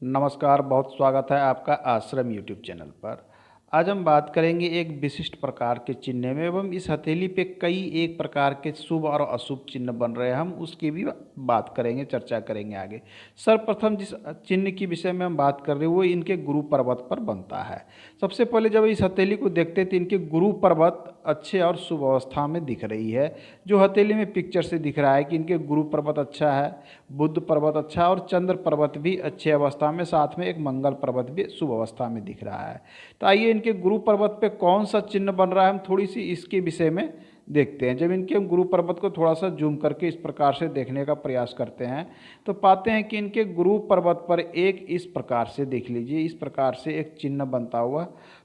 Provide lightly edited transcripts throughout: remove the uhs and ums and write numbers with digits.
नमस्कार, बहुत स्वागत है आपका आश्रम यूट्यूब चैनल पर। आज हम बात करेंगे एक विशिष्ट प्रकार के चिन्ह में एवं इस हथेली पे कई एक प्रकार के शुभ और अशुभ चिन्ह बन रहे हैं। हम उसकी भी बात करेंगे, चर्चा करेंगे आगे। सर्वप्रथम जिस चिन्ह की विषय में हम बात कर रहे हैं वो इनके गुरु पर्वत पर बनता है। सबसे पहले जब इस हथेली को देखते हैं तो इनके गुरु पर्वत अच्छे और शुभ अवस्था में दिख रही है। जो हथेली में पिक्चर से दिख रहा है कि इनके गुरु पर्वत अच्छा है, बुध पर्वत अच्छा है और चंद्र पर्वत भी अच्छे अवस्था में, साथ में एक मंगल पर्वत भी शुभ अवस्था में दिख रहा है। तो आइए इनके गुरु पर्वत पे कौन सा चिन्ह बन रहा है हम थोड़ी सी इसके विषय में देखते हैं। जब इनके हम गुरु पर्वत को थोड़ा सा जूम करके इस प्रकार से देखने का प्रयास करते हैं तो पाते हैं कि इनके गुरु पर्वत पर एक इस प्रकार से देख लीजिए, इस प्रकार से एक चिन्ह बनता हुआ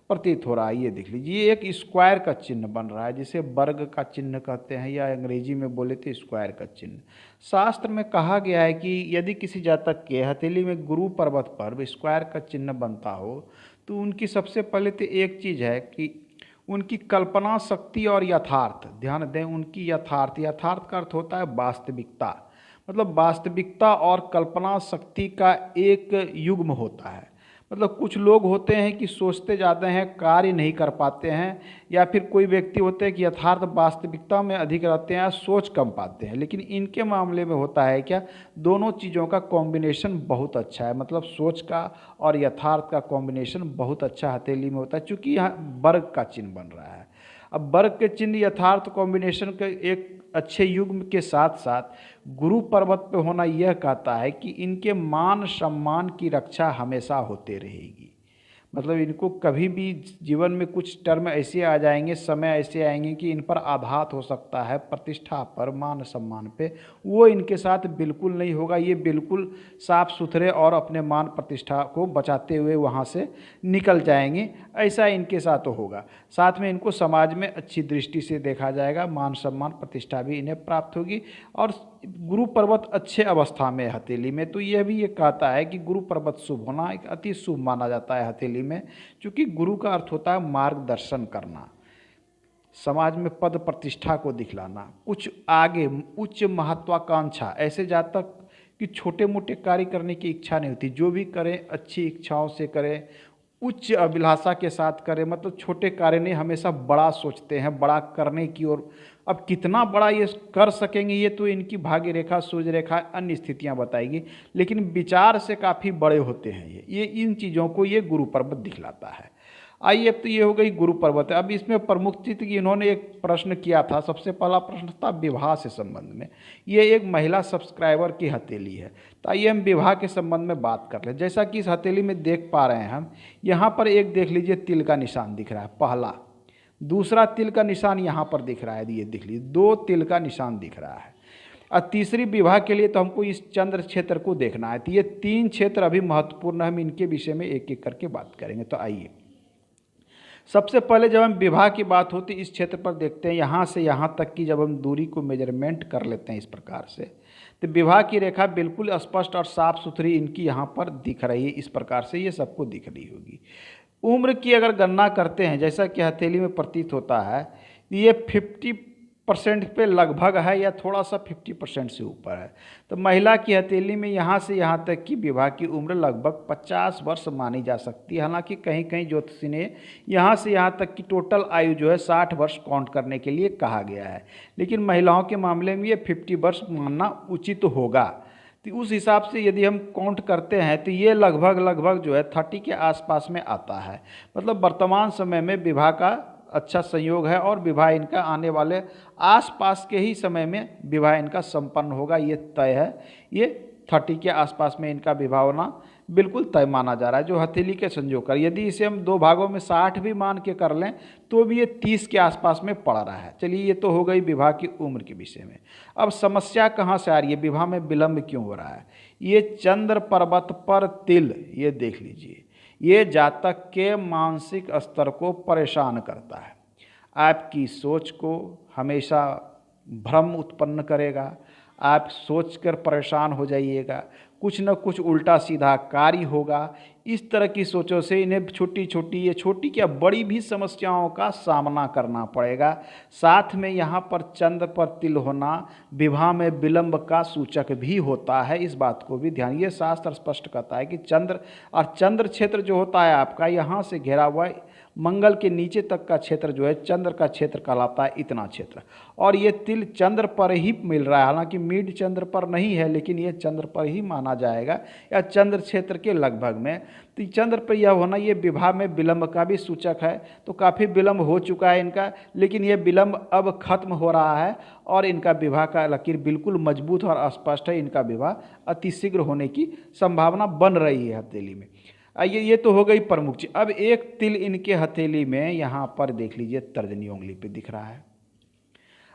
प्रतीत हो रहा है। ये देख लीजिए, ये एक स्क्वायर का चिन्ह बन रहा है जिसे वर्ग का चिन्ह कहते हैं, या अंग्रेजी में बोले तो स्क्वायर का चिन्ह। शास्त्र में कहा गया है कि यदि किसी जातक के हथेली में गुरु पर्वत पर स्क्वायर का चिन्ह बनता हो तो उनकी सबसे पहले तो एक चीज़ है कि उनकी कल्पना शक्ति और यथार्थ, ध्यान दें, उनकी यथार्थ का अर्थ होता है वास्तविकता। मतलब वास्तविकता और कल्पना शक्ति का एक युग्म होता है। मतलब कुछ लोग होते हैं कि सोचते ज़्यादा हैं, कार्य नहीं कर पाते हैं, या फिर कोई व्यक्ति होते हैं कि यथार्थ वास्तविकता में अधिक रहते हैं, सोच कम पाते हैं। लेकिन इनके मामले में होता है क्या, दोनों चीज़ों का कॉम्बिनेशन बहुत अच्छा है। मतलब सोच का और यथार्थ का कॉम्बिनेशन बहुत अच्छा हथेली में होता है, चूँकि यहाँ वर्ग का चिन्ह बन रहा है। अब वर्ग के चिन्ह यथार्थ कॉम्बिनेशन के एक अच्छे युग्म के साथ साथ गुरु पर्वत पे होना यह कहता है कि इनके मान सम्मान की रक्षा हमेशा होते रहेगी। मतलब इनको कभी भी जीवन में कुछ टर्म ऐसे आ जाएंगे, समय ऐसे आएंगे कि इन पर आघात हो सकता है, प्रतिष्ठा पर, मान सम्मान पे, वो इनके साथ बिल्कुल नहीं होगा। ये बिल्कुल साफ सुथरे और अपने मान प्रतिष्ठा को बचाते हुए वहाँ से निकल जाएंगे, ऐसा इनके साथ होगा। साथ में इनको समाज में अच्छी दृष्टि से देखा जाएगा, मान सम्मान प्रतिष्ठा भी इन्हें प्राप्त होगी। और गुरु पर्वत अच्छे अवस्था में हथेली में, तो यह भी ये कहता है कि गुरु पर्वत शुभ होना एक अति शुभ माना जाता है हथेली में, क्योंकि गुरु का अर्थ होता है मार्गदर्शन करना, समाज में पद प्रतिष्ठा को दिखलाना, कुछ आगे उच्च महत्वाकांक्षा। ऐसे जातक कि छोटे मोटे कार्य करने की इच्छा नहीं होती, जो भी करें अच्छी इच्छाओं से करें, उच्च अभिलाषा के साथ करें। मतलब छोटे कार्य नहीं, हमेशा बड़ा सोचते हैं, बड़ा करने की ओर। अब कितना बड़ा ये कर सकेंगे ये तो इनकी भाग्य रेखा, सूर्य रेखा, अन्य स्थितियां बताएगी, लेकिन विचार से काफ़ी बड़े होते हैं ये इन चीज़ों को ये गुरु पर्वत दिखलाता है। आइए, अब तो ये हो गई गुरु पर्वत। अब इसमें प्रमुख चीज की इन्होंने एक प्रश्न किया था, सबसे पहला प्रश्न था विवाह से संबंध में। ये एक महिला सब्सक्राइबर की हथेली है, तो आइए हम विवाह के संबंध में बात कर लें। जैसा कि इस हथेली में देख पा रहे हैं हम, यहाँ पर एक देख लीजिए तिल का निशान दिख रहा है, पहला। दूसरा तिल का निशान यहाँ पर दिख रहा है, ये देख लीजिए, दो तिल का निशान दिख रहा है। और तीसरी विवाह के लिए तो हमको इस चंद्र क्षेत्र को देखना है। तो ये तीन क्षेत्र अभी महत्वपूर्ण है, हम इनके विषय में एक एक करके बात करेंगे। तो आइए, सबसे पहले जब हम विवाह की बात होती है इस क्षेत्र पर देखते हैं, यहाँ से यहाँ तक की जब हम दूरी को मेजरमेंट कर लेते हैं इस प्रकार से, तो विवाह की रेखा बिल्कुल स्पष्ट और साफ सुथरी इनकी यहाँ पर दिख रही है। इस प्रकार से ये सबको दिख रही होगी। उम्र की अगर गणना करते हैं, जैसा कि हथेली में प्रतीत होता है, ये 50% पे लगभग है, या थोड़ा सा 50% से ऊपर है। तो महिला की हथेली में यहाँ से यहाँ तक की विवाह की उम्र लगभग 50 वर्ष मानी जा सकती है। हालांकि कहीं कहीं ज्योतिषी ने यहाँ से यहाँ तक की टोटल आयु जो है 60 वर्ष काउंट करने के लिए कहा गया है, लेकिन महिलाओं के मामले में ये 50 वर्ष मानना उचित होगा। तो उस हिसाब से यदि हम काउंट करते हैं तो ये लगभग जो है 30 के आसपास में आता है। मतलब वर्तमान समय में विवाह का अच्छा संयोग है, और विवाह इनका आने वाले आसपास के ही समय में विवाह इनका संपन्न होगा, ये तय है। ये 30 के आसपास में इनका विवाह होना बिल्कुल तय माना जा रहा है, जो हथेली के संयोग कर। यदि इसे हम दो भागों में 60 भी मान के कर लें तो भी ये 30 के आसपास में पड़ रहा है। चलिए, ये तो हो गई विवाह की उम्र के विषय में। अब समस्या कहाँ से आ रही है, विवाह में विलंब क्यों हो रहा है? ये चंद्र पर्वत पर तिल, ये देख लीजिए, ये जातक के मानसिक स्तर को परेशान करता है, आपकी सोच को हमेशा भ्रम उत्पन्न करेगा, आप सोचकर परेशान हो जाइएगा। कुछ न कुछ उल्टा सीधा कार्य होगा। इस तरह की सोचों से इन्हें छोटी छोटी, ये छोटी क्या बड़ी भी समस्याओं का सामना करना पड़ेगा। साथ में यहाँ पर चंद्र पर तिल होना विवाह में विलंब का सूचक भी होता है। इस बात को भी ध्यान, ये शास्त्र स्पष्ट कहता है कि चंद्र क्षेत्र जो होता है आपका यहाँ से घिरा हुआ मंगल के नीचे तक का क्षेत्र जो है चंद्र का क्षेत्र कहलाता है, इतना क्षेत्र। और ये तिल चंद्र पर ही मिल रहा है, हालांकि मीड चंद्र पर नहीं है, लेकिन ये चंद्र पर ही माना जाएगा या चंद्र क्षेत्र के लगभग में। तो चंद्र पर यह होना ये विवाह में विलंब का भी सूचक है। तो काफ़ी विलंब हो चुका है इनका, लेकिन ये विलंब अब खत्म हो रहा है और इनका विवाह का लकीर बिल्कुल मजबूत और स्पष्ट है। इनका विवाह अतिशीघ्र होने की संभावना बन रही है हथेली में। आइए, ये तो हो गई प्रमुख चीज। अब एक तिल इनके हथेली में यहाँ पर देख लीजिए तर्जनी उंगली पे दिख रहा है।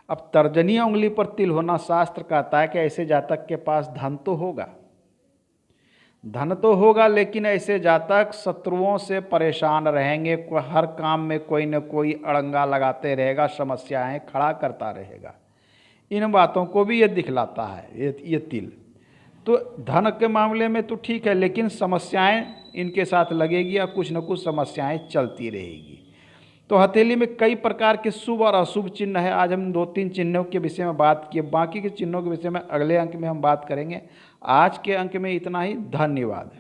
अब तर्जनी उंगली पर तिल होना शास्त्र कहता है कि ऐसे जातक के पास धन तो होगा, लेकिन ऐसे जातक शत्रुओं से परेशान रहेंगे। हर काम में कोई न कोई अड़ंगा लगाते रहेगा, समस्याएं खड़ा करता रहेगा। इन बातों को भी ये दिखलाता है ये तिल। तो धन के मामले में तो ठीक है, लेकिन समस्याएं इनके साथ लगेगी या कुछ न कुछ समस्याएं चलती रहेगी। तो हथेली में कई प्रकार के शुभ और अशुभ चिन्ह है। आज हम 2-3 चिन्हों के विषय में बात किए, बाकी के चिन्हों के विषय में अगले अंक में हम बात करेंगे। आज के अंक में इतना ही। धन्यवाद।